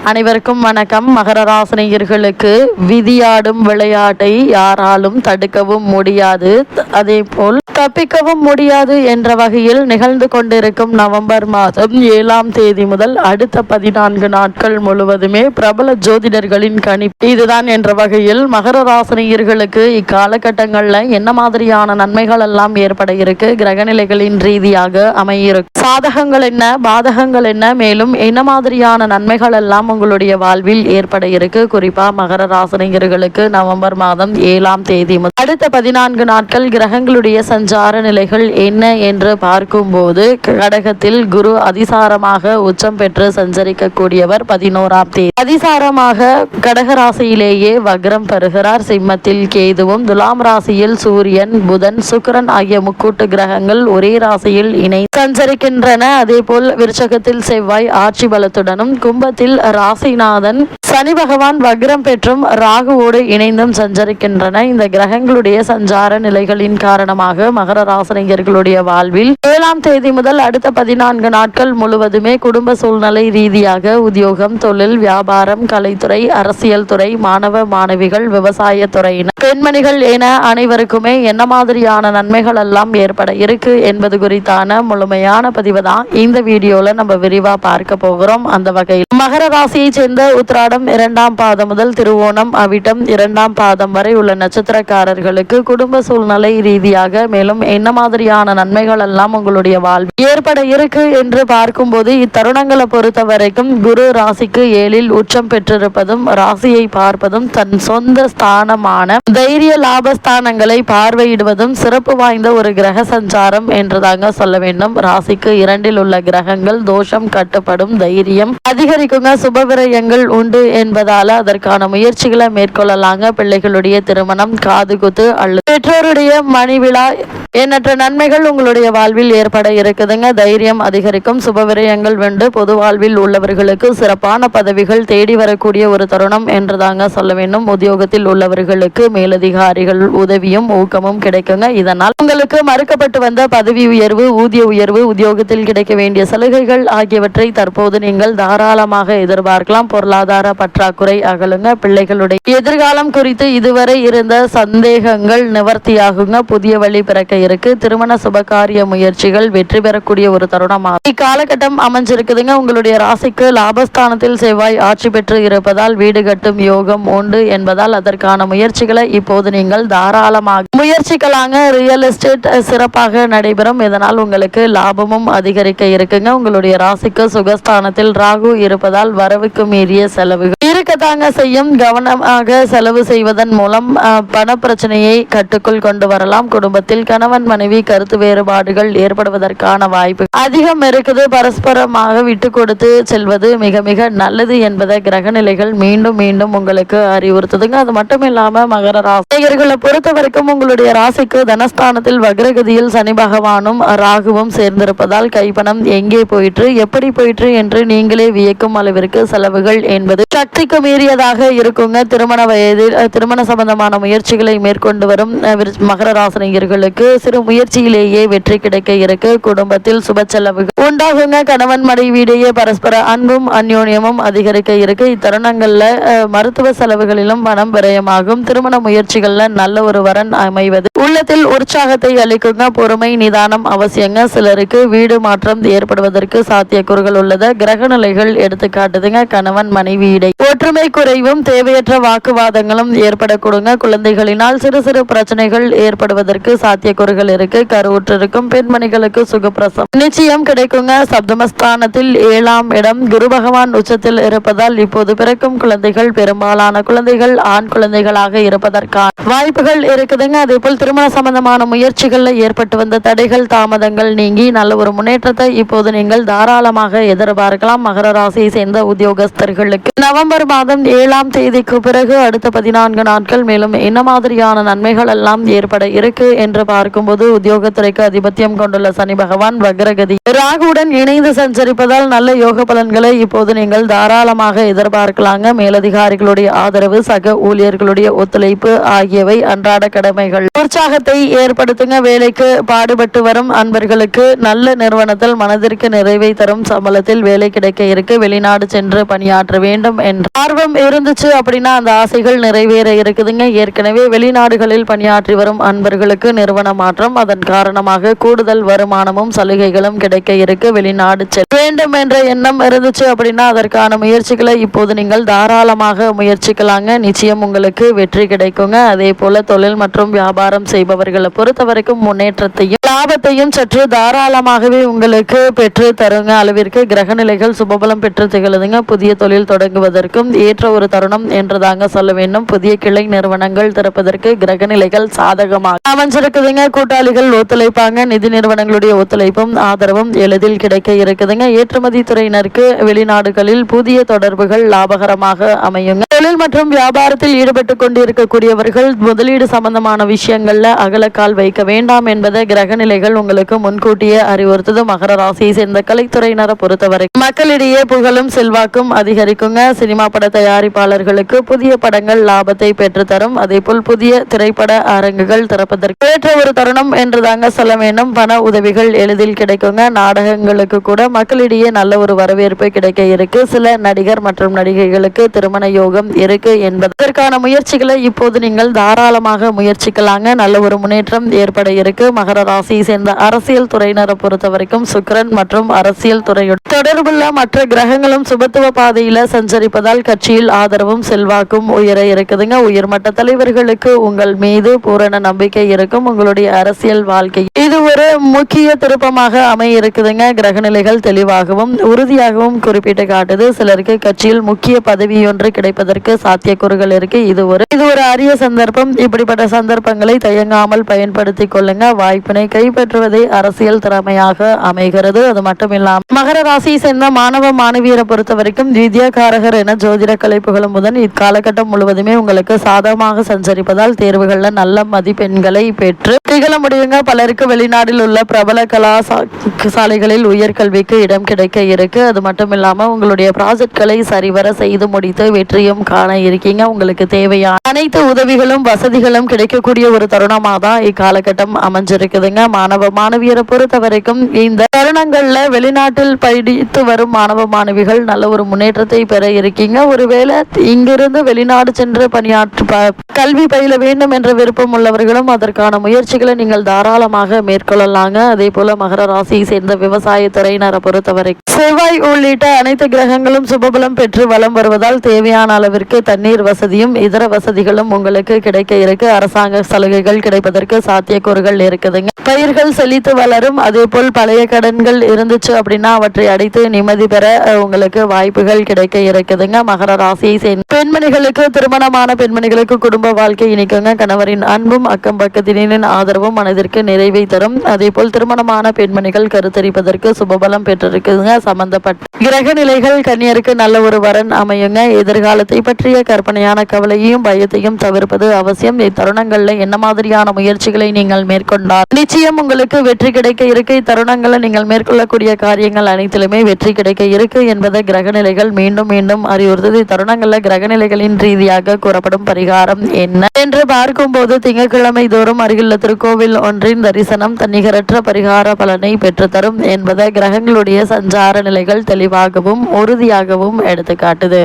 அனைவருக்கும் வணக்கம். மகர ராசினியர்களுக்கு விதியாடும் விளையாட்டை யாராலும் தடுக்கவும் முடியாது, அதே போல் தப்பிக்கவும் முடியாது என்ற வகையில் நிகழ்ந்து கொண்டிருக்கும் நவம்பர் மாதம் 7ஆம் தேதி முதல் அடுத்த 14 நாட்கள் முழுவதுமே பிரபல ஜோதிடர்களின் கணிப்பு இதுதான் என்ற வகையில் மகர ராசினியர்களுக்கு இக்காலகட்டங்களில் என்ன மாதிரியான நன்மைகள் எல்லாம் ஏற்பட இருக்கு, கிரகநிலைகளின் ரீதியாக அமையிருக்கு, சாதகங்கள் என்ன, பாதகங்கள் என்ன, மேலும் என்ன மாதிரியான நன்மைகள் எல்லாம் உங்களுடைய வாழ்வில் ஏற்பட இருக்கு. குறிப்பா மகர ராசினியர்களுக்கு நவம்பர் மாதம் 7ஆம் தேதி முதல் அடுத்த 14 நாட்கள் கிரகங்களுடைய சஞ்சார நிலைகள் என்ன என்று பார்க்கும்போது, கடகத்தில் குரு அதிசாரமாக உச்சம் பெற்று சஞ்சரிக்கக்கூடியவர் 11ஆம் தேதி அதிசாரமாக கடக ராசியிலேயே வக்ரம் பெறுகிறார். சிம்மத்தில் கேதுவும், துலாம் ராசியில் சூரியன், புதன், சுக்கிரன் ஆகிய முக்கூட்டு கிரகங்கள் ஒரே ராசியில் இணை சஞ்சரிக்கின்றன. அதே போல் விருச்சகத்தில் செவ்வாய் ஆட்சி பலத்துடனும், கும்பத்தில் ராசிநாதன் சனி பகவான் வக்ரம் பெற்றும் ராகுவோடு இணைந்தும் சஞ்சரிக்கின்றன. இந்த கிரகங்களுடைய சஞ்சார நிலைகளின் காரணமாக மகர ராசினியர்களுடைய வாழ்வில் 7ஆம் தேதி முதல் அடுத்த 14 நாட்கள் முழுவதுமே குடும்ப சூழ்நிலை ரீதியாக உத்தியோகம், தொழில், வியாபாரம், கலைத்துறை, அரசியல் துறை, மாணவ மாணவிகள், விவசாய துறையினர், பெண்மணிகள் என அனைவருக்குமே என்ன மாதிரியான நன்மைகள் எல்லாம் ஏற்பட இருக்கு என்பது குறித்தான முழுமையான பதிவு தான் இந்த வீடியோல நம்ம விரிவா பார்க்க போகிறோம். அந்த வகையில் மகர ராசியை சேர்ந்த உத்திராடம் 2ஆம் பாதம் முதல் திருவோணம் அவிட்டம் 2ஆம் பாதம் வரை உள்ள நட்சத்திரக்காரர்களுக்கு குடும்ப சூழ்நிலை ரீதியாக மேலும் என்ன மாதிரியான நன்மைகள் எல்லாம் உங்களுடைய வாழ்வில் ஏற்பட இருக்கு என்று பார்க்கும்போது, இத்தருணங்களை பொறுத்த வரைக்கும் குரு ராசிக்கு 7இல் உச்சம் பெற்றிருப்பதும், ராசியை பார்ப்பதும், தன் சொந்த ஸ்தானமான தைரிய லாபஸ்தானங்களை பார்வையிடுவதும் சிறப்பு வாய்ந்த ஒரு கிரக சஞ்சாரம் என்றுதாங்க சொல்ல வேண்டும். ராசிக்கு 2இல் உள்ள கிரகங்கள் தோஷம் கட்டுப்படும், தைரியம் அதிகரிக்குங்க, சுபவிரயங்கள் உண்டு என்பதால அதற்கான முயற்சிகளை மேற்கொள்ளலாங்க. பிள்ளைகளுடைய திருமணம், காது குத்து அல்லது பெற்றோருடைய மணி விழா எண்ணற்ற நன்மைகள் உங்களுடைய வாழ்வில் ஏற்பட இருக்குதுங்க. தைரியம் அதிகரிக்கும், சுபவிரயங்கள் வென்று பொது வாழ்வில் உள்ளவர்களுக்கு சிறப்பான பதவிகள் தேடி வரக்கூடிய ஒரு தருணம் என்றுதாங்க சொல்ல வேண்டும். உத்தியோகத்தில் உள்ளவர்களுக்கு மேலதிகாரிகள் உதவியும் ஊக்கமும் கிடைக்குங்க. இதனால் உங்களுக்கு மறுக்கப்பட்டு வந்த பதவி உயர்வு, ஊதிய உயர்வு, உத்தியோகத்தில் கிடைக்க வேண்டிய சலுகைகள் ஆகியவற்றை தற்போது நீங்கள் தாராளமாக எதிர்பார்க்கலாம். பொருளாதார பற்றாக்குறை அகலுங்க. பிள்ளைகளுடைய எதிர்காலம் குறித்து இதுவரை இருந்த சந்தேகங்கள் நிவர்த்தியாகுங்க. புதிய வழி பிறக்க இருக்கு. திருமண சுபகாரிய முயற்சிகள் வெற்றி பெறக்கூடிய ஒரு தருணமாக இக்காலகட்டம் அமைஞ்சிருக்குதுங்க. உங்களுடைய ராசிக்கு லாபஸ்தானத்தில் செவ்வாய் ஆட்சி பெற்று இருப்பதால் வீடு கட்டும் யோகம் உண்டு என்பதால் அதற்கான முயற்சிகளை இப்போது நீங்கள் தாராளமாக முயற்சிக்கலாங்க. ரியல் எஸ்டேட் சிறப்பாக நடைபெறும். இதனால் உங்களுக்கு லாபமும் அதிகரிக்க இருக்குங்க. உங்களுடைய ராசிக்கு சுகஸ்தானத்தில் ராகு இருப்பதால் வரவுக்கு மீறிய செலவுகள் இருக்கத்தாங்க செய்யும். கவனமாக செலவு செய்வதன் மூலம் பண பிரச்சனையை கட்டுக்குள் கொண்டு வரலாம். குடும்பத்தில் கணவன் மனைவி கருத்து வேறுபாடுகள் ஏற்படுவதற்கான வாய்ப்பு அதிகம் இருக்குது. பரஸ்பரமாக விட்டு கொடுத்து செல்வது மிக மிக நல்லது என்பதை கிரகநிலைகள் மீண்டும் மீண்டும் உங்களுக்கு அறிவுறுத்துதுங்க. அது மட்டும் இல்லாம மகர ராசிகளை பொறுத்த வரைக்கும் உங்களுடைய ராசிக்கு தனஸ்தானத்தில் வக்ரகதியில் சனி பகவானும் ராகுவும் சேர்ந்திருப்பதால் கைப்பணம் எங்கே போயிற்று, எப்படி போயிற்று என்று நீங்களே வியக்கும் அளவிற்கு செலவுகள் என்பது சக்திக்கு மீறியதாக இருக்குங்க. திருமண வயதில் திருமண சம்பந்தமான முயற்சிகளை மேற்கொண்டு வரும் மகர ராசினியர்களுக்கு சிறு முயற்சியிலேயே வெற்றி கிடைக்க இருக்கு. குடும்பத்தில் சுப செலவுகள் உண்டாகுங்க. கணவன் மனைவியிடையே பரஸ்பர அன்பும் அந்யோன்யமும் அதிகரிக்க இருக்கு. இத்தருணங்கள்ல மருத்துவ செலவுகளிலும் பணம் விரயமாகும். திருமண முயற்சிகள்ல நல்ல ஒரு வரன் அமைவது உள்ளத்தில் உற்சாகத்தை அளிக்குங்க. பொறுமை நிதானம் அவசியங்க. சிலருக்கு வீடு மாற்றம் ஏற்படுவதற்கு சாத்தியக்கூறுகள் உள்ளது. கிரக நிலைகள் எடுத்துக்காட்டுதுங்க. கணவன் மனைவியிடை ஒற்றுமை குறைவும் தேவையற்ற வாக்குவாதங்களும் ஏற்படக்கூடுங்க. குழந்தைகளினால் சிறு சிறு பிரச்சனைகள் ஏற்படுவதற்கு சாத்தியக்கூறுகள் இருக்கு. கருவுற்றிருக்கும் பெண்மணிகளுக்கு சுகப்பிரசவம் நிச்சயம் கிடைக்குங்க. சப்தமஸ்தானத்தில் 7ஆம் இடம் குரு பகவான் உச்சத்தில் இருப்பதால் இப்போது பிறக்கும் குழந்தைகள் பெரும்பாலான குழந்தைகள் ஆண் குழந்தைகளாக இருப்பதற்கான வாய்ப்புகள் இருக்குதுங்க. அதே போல் திருமண சம்பந்தமான முயற்சிகள்ல ஏற்பட்டு வந்த தடைகள் தாமதங்கள் நீங்கி நல்ல ஒரு முன்னேற்றத்தை இப்போது நீங்கள் தாராளமாக எதிர்பார்க்கலாம். மகர ராசியை சேர்ந்த உத்தியோகஸ்தர்களுக்கு நவம்பர் மாதம் 7ஆம் தேதிக்கு பிறகு அடுத்த 14 நாட்கள் மேலும் என்ன மாதிரியான நன்மைகள் எல்லாம் ஏற்பட இருக்கு என்று பார்க்கும் பார்க்கும்போது உத்தியோகத்துறைக்கு அதிபத்தியம் கொண்டுள்ள சனி பகவான் வக்ரகதி ராகுவுடன் இணைந்து சஞ்சரிப்பதால் நல்ல யோக பலன்களை இப்போது நீங்கள் தாராளமாக எதிர்பார்க்கலாங்க. மேலதிகாரிகளுடைய ஆதரவு, சக ஊழியர்களுடைய ஒத்துழைப்பு ஆகியவை அன்றாட கடமைகள் உற்சாகத்தை ஏற்படுத்துங்க. வேலைக்கு பாடுபட்டு வரும் அன்பர்களுக்கு நல்ல நிறுவனத்தில் மனதிற்கு நிறைவை தரும் சம்பளத்தில் வேலை கிடைக்க இருக்கு. வெளிநாடு சென்று பணியாற்ற வேண்டும் என்ற ஆர்வம் இருந்துச்சு அப்படின்னா அந்த ஆசைகள் நிறைவேற இருக்குதுங்க. ஏற்கனவே வெளிநாடுகளில் பணியாற்றி வரும் அன்பர்களுக்கு நிறுவன மாற்றம், அதன் காரணமாக கூடுதல் வருமானமும் சலுகைகளும் கிடைக்க இருக்கு. வெளிநாடு செல்ல வேண்டும் என்ற எண்ணம் இருந்துச்சு அப்படின்னா அதற்கான முயற்சிகளை இப்போது நீங்கள் தாராளமாக முயற்சிக்கலாங்க. நிச்சயம் உங்களுக்கு வெற்றி கிடைக்குங்க. அதே போல தொழில் மற்றும் வியாபாரம் செய்பவர்களை பொறுத்த வரைக்கும் முன்னேற்றத்தையும் லாபத்தையும் சற்று தாராளமாகவே உங்களுக்கு பெற்று தருங்க அளவிற்கு கிரக நிலைகள் சுபபலம் பெற்று திகழுதுங்க. புதிய தொழில் தொடங்குவதற்கும் ஏற்ற ஒரு தருணம் என்றுதாங்க சொல்ல வேண்டும். புதிய கிளை நிறுவனங்கள் திறப்பதற்கு கிரக நிலைகள் சாதகமாக அமைஞ்சிருக்குதுங்க. கூட்டாளிகள் ஒத்துழைப்பாங்க. நிதி நிறுவனங்களுடைய ஒத்துழைப்பும் ஆதரவும் எளிதில் கிடைக்க இருக்குதுங்க. ஏற்றுமதி துறையினருக்கு வெளிநாடுகளில் புதிய தொடர்புகள் லாபகரமாக அமையுங்க. தொழில் மற்றும் வியாபாரத்தில் ஈடுபட்டு கொண்டிருக்கக்கூடியவர்கள் முதலீடு சம்பந்தமான விஷயங்கள்ல அகலக்கால் வைக்க வேண்டாம் என்பதை கிரக நிலைகள் உங்களுக்கு முன்கூட்டியே அறிவுறுத்தது. மகர ராசியை சேர்ந்த கலைத்துறையினரை பொறுத்தவரை மக்களிடையே புகழும் செல்வாக்கும் அதிகரிக்குங்க. சினிமா பட தயாரிப்பாளர்களுக்கு புதிய படங்கள் லாபத்தை பெற்றுத்தரும். அதே போல் புதிய திரைப்பட அரங்குகள் திறப்பதற்கு ஏற்ற ஒரு தருணம் என்றுதாங்க சொல்ல வேண்டும். பண உதவிகள் எளிதில் கிடைக்குங்க. நாடகங்களுக்கு கூட மக்களிடையே நல்ல ஒரு வரவேற்பு கிடைக்க இருக்கு. சில நடிகர் மற்றும் நடிகைகளுக்கு திருமண யோகம் இருக்கு என்பதற்கான முயற்சிகளை இப்போது நீங்கள் தாராளமாக முயற்சிக்கலாங்க. நல்ல ஒரு முன்னேற்றம் ஏற்பட இருக்கு. மகர ராசியை சேர்ந்த அரசியல் துறையினரை பொறுத்த வரைக்கும் சுக்கிரன் மற்றும் அரசியல் துறையுடன் தொடர்புள்ள மற்ற கிரகங்களும் சுபத்துவ பாதையில சஞ்சரிப்பதால் கட்சியில் ஆதரவும் செல்வாக்கும் உயர இருக்குதுங்க. உயர்மட்ட தலைவர்களுக்கு உங்கள் மீது பூரண நம்பிக்கை இருக்கும். உங்களுடைய அரசியல் வாழ்க்கை இது ஒரு முக்கிய திருப்பமாக அமைய இருக்குதுங்க. கிரகநிலைகள் தெளிவாகவும் உறுதியாகவும் குறிப்பிட்டு காட்டுது. சிலருக்கு கட்சியில் முக்கிய பதவி ஒன்று கிடைப்பதற்கு சாத்தியக்கூறுகள் இருக்கு. இது ஒரு அரிய சந்தர்ப்பம். இப்படிப்பட்ட சந்தர்ப்பங்களை தயங்காமல் பயன்படுத்தி கொள்ளுங்க. வாய்ப்பினை கைப்பற்றுவதே அரசியல் திறமையாக அமைகிறது. அது மட்டும் இல்லாமல் மகர ராசியை சேர்ந்த மாணவ மாணவியரை பொறுத்த வரைக்கும் வித்யாகாரகர் என ஜோதிட கலைப்புகளும் முதன் இக்காலகட்டம் முழுவதுமே உங்களுக்கு சாதகமாக சஞ்சரிப்பதால் தேர்வுகள்ல நல்ல மதிப்பெண்களை பெற்று திகழ முடியுங்க. பலருக்கு வெளிநாட்டில் உள்ள பிரபல கலாசாலைகளில் உயர்கல்விக்கு இடம் கிடைக்க இருக்கு. அது மட்டும் இல்லாம உங்களுடைய ப்ராஜெக்ட்களை சரிவர செய்து முடித்து வெற்றியும் காண இருக்கீங்க. உங்களுக்கு தேவையான அனைத்து உதவிகளும் வசதிகளும் கிடைக்கக்கூடிய ஒரு தருணமாக தான் இக்காலகட்டம் அமைஞ்சிருக்குதுங்க. மாணவ மாணவியரை பொறுத்த வரைக்கும் இந்த தருணங்கள்ல வெளிநாட்டில் படித்து வரும் மாணவ மாணவிகள் நல்ல ஒரு முன்னேற்றத்தை பெற இருக்கீங்க. ஒருவேளை இங்கிருந்து வெளிநாடு சென்று கல்வி பயில வேண்டும் என்ற விருப்பம் உள்ளவர்களும் அதற்கான முயற்சிகளை நீங்கள் தாராளமாக மேற்கொள்ளலாங்க. அதே போல மகர ராசியை சேர்ந்த விவசாய துறையினரை பொறுத்தவரை செவ்வாய் உள்ளிட்ட அனைத்து கிரகங்களும் சுபபலம் பெற்று வலம் வருவதால் தேவையான அளவிற்கு தண்ணீர் வசதியும் இதர வசதிகளும் உங்களுக்கு கிடைக்க இருக்கு. அரசாங்க சலுகைகள் கிடைப்பதற்கு சாத்தியக்கூறுகள் இருக்குதுங்க. பயிர்கள் செழித்து வளரும். அதே போல் பழைய கடன்கள் இருந்துச்சு அப்படின்னா அவற்றை அடைத்து நிம்மதி பெற உங்களுக்கு வாய்ப்புகள் கிடைக்க இருக்குதுங்க. மகர ராசியை சேர்ந்த பெண்மணிகளுக்கு திருமணமான பெண்மணிகளுக்கு குடும்ப வாழ்க்கை இனிக்குங்க. கணவரின் அன்பும் அக்கம் பக்கத்தினரின் ஆதரவும் மனதிற்கு நிறைவை தரும். அதே போல் திருமணமான பெண்மணிகள் கருத்தரிப்பதற்கு சுபபலம் பெற்றிருக்குதுங்க. சம்பந்தப்பட்ட கிரக நிலைகள் கன்னியருக்கு நல்ல ஒரு வரன் அமையுங்க. எதிர்காலத்தை பற்றிய கற்பனையான கவலையையும் பயத்தையும் தவிர்ப்பது அவசியம். இத்தருணங்கள்ல என்ன மாதிரியான முயற்சிகளை நீங்கள் மேற்கொண்டால் நிச்சயம் உங்களுக்கு வெற்றி கிடைக்க இருக்கு. இத்தருணங்களை நீங்கள் மேற்கொள்ளக்கூடிய காரியங்கள் அனைத்திலுமே வெற்றி கிடைக்க இருக்கு என்பதை கிரகநிலைகள் மீண்டும் மீண்டும் அறிவுறுத்தது. இத்தருணங்கள்ல கிரகநிலைகளின் ரீதியாக கூறப்படும் பரிகாரம் என்ன என்று பார்க்கும்போது திங்கட்கிழமை தோறும் அருகிலுள்ள திருக்கோவில் ஒன்றின் தரிசனம் தன்னிகரற்ற பரிகார பலனை பெற்றுத்தரும் என்பதை கிரகங்களுடைய சஞ்சார நிலைகள் தெளிவாகவும் உறுதியாகவும் எடுத்துக்காட்டுது.